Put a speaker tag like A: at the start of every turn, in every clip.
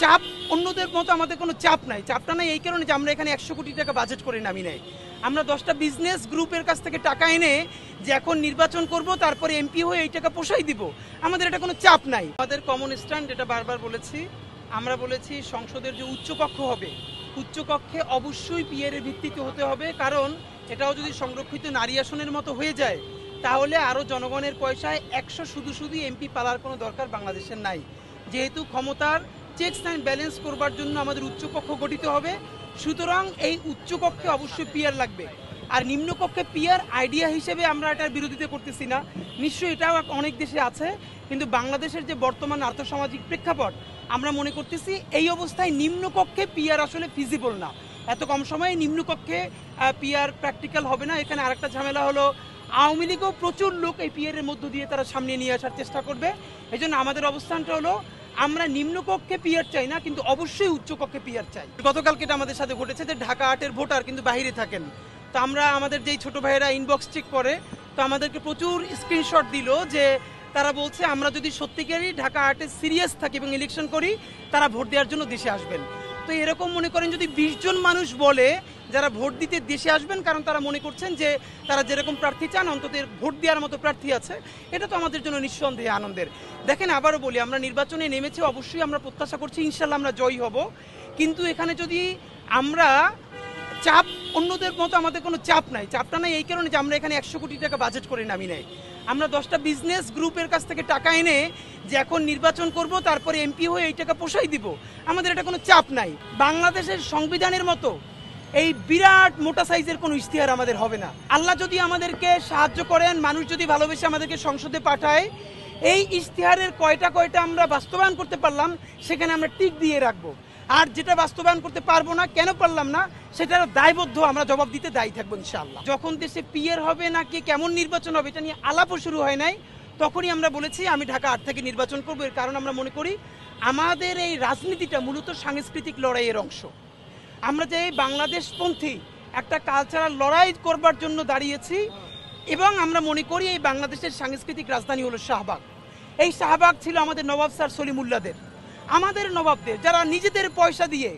A: চাপ অন্যদের মতো আমাদের কোনো চাপ নাই। চাপটা নাই এই কারণে যে আমরা এখানে ১০০ কোটি টাকা বাজেট করে নামি নাই। আমরা ১০টা বিজনেস গ্রুপের কাছ থেকে টাকা এনে যে এখন নির্বাচন করব তারপরে এমপি হয়ে এই টাকা পোষাই দিব, আমাদের এটা কোনো চাপ নাই। আমাদের কমন স্ট্যান্ড এটা বারবার বলেছি, আমরা বলেছি সংসদের যে উচ্চকক্ষ হবে, উচ্চকক্ষে অবশ্যই পিয়ারের ভিত্তিতে হতে হবে, কারণ এটাও যদি সংরক্ষিত নারী আসনের মতো হয়ে যায় তাহলে আরও জনগণের পয়সায় ১০০ শুধু এমপি পালার কোনো দরকার বাংলাদেশের নাই। যেহেতু ক্ষমতার চেকস অ্যান্ড ব্যালেন্স করবার জন্য আমাদের উচ্চকক্ষ গঠিত হবে, সুতরাং এই উচ্চকক্ষে অবশ্যই পিয়ার লাগবে। আর নিম্নকক্ষে পিয়ার আইডিয়া হিসেবে আমরা এটার বিরোধিতা করতেছি না, নিশ্চয়ই এটাও অনেক দেশে আছে, কিন্তু বাংলাদেশের যে বর্তমান আর্থসামাজিক প্রেক্ষাপট আমরা মনে করতেছি এই অবস্থায় নিম্নকক্ষে পিয়ার আসলে ফিজিবল না। এত কম সময়ে নিম্নকক্ষে পিয়ার প্র্যাকটিক্যাল হবে না। এখানে আরেকটা ঝামেলা হলো আওয়ামী লীগও প্রচুর লোক এই পিয়ারের মধ্য দিয়ে তারা সামনে নিয়ে আসার চেষ্টা করবে। এই জন্য আমাদের অবস্থানটা হলো আমরা নিম্নকক্ষে পিয়ার চাই না, কিন্তু অবশ্যই উচ্চকক্ষে পিয়ার চাই। গতকালকে এটা আমাদের সাথে ঘটেছে যে ঢাকা ৮-এর ভোটার কিন্তু বাইরে থাকেন, তো আমরা আমাদের যেই ছোট ভাইয়েরা ইনবক্স চেক করে তো আমাদেরকে প্রচুর স্ক্রিনশট দিল যে তারা বলছে আমরা যদি সত্যিকারই ঢাকা ৮-এ সিরিয়াস থাকি এবং ইলেকশন করি তারা ভোট দেওয়ার জন্য দেশে আসবেন। তো এরকম মনে করেন যদি ২০ জন মানুষ বলে যারা ভোট দিতে দেশে আসবেন, কারণ তারা মনে করছেন যে তারা যেরকম প্রার্থী চান অন্তত ভোট দেওয়ার মতো প্রার্থী আছে, এটা তো আমাদের জন্য নিঃসন্দেহে আনন্দের। দেখেন, আবারও বলি, আমরা নির্বাচনে নেমেছি, অবশ্যই আমরা প্রত্যাশা করছি ইনশাল্লাহ আমরা জয়ী হব, কিন্তু এখানে যদি আমরা চাপ অন্যদের মতো আমাদের কোনো চাপ নাই। চাপটা নাই এই কারণে যে আমরা এখানে ১০০ কোটি টাকা বাজেট করে নামি নাই। আমরা 10টা বিজনেস গ্রুপের কাছ থেকে টাকা এনে যে এখন নির্বাচন করব তারপরে এমপি হয়ে এই টাকা পোষাই দিব, আমাদের এটা কোনো চাপ নাই। বাংলাদেশের সংবিধানের মতো এই বিরাট মোটা সাইজের কোনো ইশতেহার আমাদের হবে না। আল্লাহ যদি আমাদেরকে সাহায্য করেন, মানুষ যদি ভালোবেসে আমাদেরকে সংসদে পাঠায়, এই ইশতেহারের কয়টা আমরা বাস্তবায়ন করতে পারলাম সেখানে আমরা টিক দিয়ে রাখবো। আর যেটা বাস্তবায়ন করতে পারবো না, কেন পারলাম না, সেটার দায়বদ্ধ আমরা জবাব দিতে দায়ী থাকবো ইনশাআল্লাহ। যখন দেশে পিয়ার হবে নাকি কেমন নির্বাচন হবে এটা নিয়ে আলাপও শুরু হয় নাই, তখনই আমরা বলেছি আমি ঢাকা ৮ থেকে নির্বাচন করবো। এর কারণ আমরা মনে করি আমাদের এই রাজনীতিটা মূলত সাংস্কৃতিক লড়াইয়ের অংশ। আমরা যে বাংলাদেশপন্থী একটা কালচারাল লড়াই করবার জন্য দাঁড়িয়েছি, এবং আমরা মনে করি এই বাংলাদেশের সাংস্কৃতিক রাজধানী হলো শাহবাগ। এই শাহবাগ ছিল আমাদের নবাব স্যার সলিমুল্লাহদের, আমাদের নবাবদের, যারা নিজেদের পয়সা দিয়ে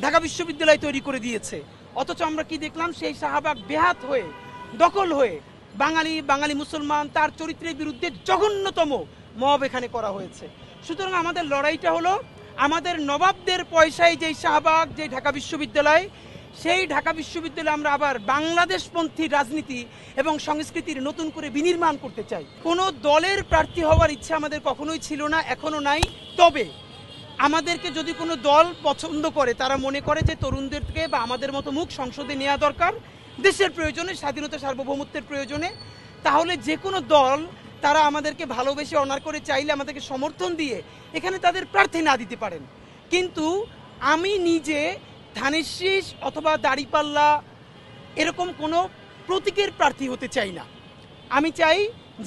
A: ঢাকা বিশ্ববিদ্যালয় তৈরি করে দিয়েছে। অথচ আমরা কি দেখলাম, সেই শাহবাগ বেহাত হয়ে দখল হয়ে বাঙালি মুসলমান তার চরিত্রের বিরুদ্ধে জঘন্যতম মব এখানে করা হয়েছে। সুতরাং আমাদের লড়াইটা হলো আমাদের নবাবদের পয়সায় যেই শাহবাগ, যেই ঢাকা বিশ্ববিদ্যালয়, সেই ঢাকা বিশ্ববিদ্যালয়ে আমরা আবার বাংলাদেশপন্থী রাজনীতি এবং সংস্কৃতির নতুন করে বিনির্মাণ করতে চাই। কোনো দলের প্রার্থী হওয়ার ইচ্ছা আমাদের কখনোই ছিল না, এখনো নাই। তবে আমাদেরকে যদি কোনো দল পছন্দ করে, তারা মনে করে যে তরুণদেরকে বা আমাদের মতো মুখ সংসদে নেওয়া দরকার দেশের প্রয়োজনে, স্বাধীনতা সার্বভৌমত্বের প্রয়োজনে, তাহলে যে কোনো দল তারা আমাদেরকে ভালোবেসে অনার করে চাইলে আমাদেরকে সমর্থন দিয়ে এখানে তাদের প্রার্থী না দিতে পারেন। কিন্তু আমি নিজে ধানের শীষ অথবা দাঁড়িপাল্লা এরকম কোনো প্রতীকের প্রার্থী হতে চাই না। আমি চাই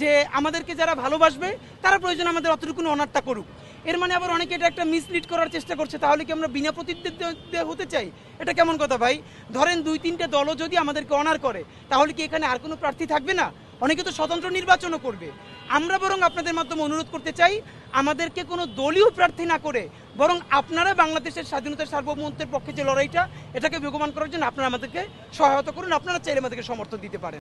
A: যে আমাদেরকে যারা ভালোবাসবে তারা প্রয়োজন আমাদের অতটুকু অনারটা করুক। এর মানে আবার অনেকে এটা একটা মিসলিড করার চেষ্টা করছে, তাহলে কি আমরা বিনা প্রতিদ্বন্দ্বিতা হতে চাই? এটা কেমন কথা ভাই? ধরেন ২-৩টে দলও যদি আমাদেরকে অনার করে তাহলে কি এখানে আর কোনো প্রার্থী থাকবে না? অনেকে তো স্বতন্ত্র নির্বাচনও করবে। আমরা বরং আপনাদের মাধ্যমে অনুরোধ করতে চাই, আমাদেরকে কোনো দলীয় প্রার্থী না করে বরং আপনারা বাংলাদেশের স্বাধীনতা সার্বভৌমত্বের পক্ষে যে লড়াইটা, এটাকে বেগবান করার জন্য আপনারা আমাদেরকে সহায়তা করুন। আপনারা চাইলে আমাদেরকে সমর্থন দিতে পারেন।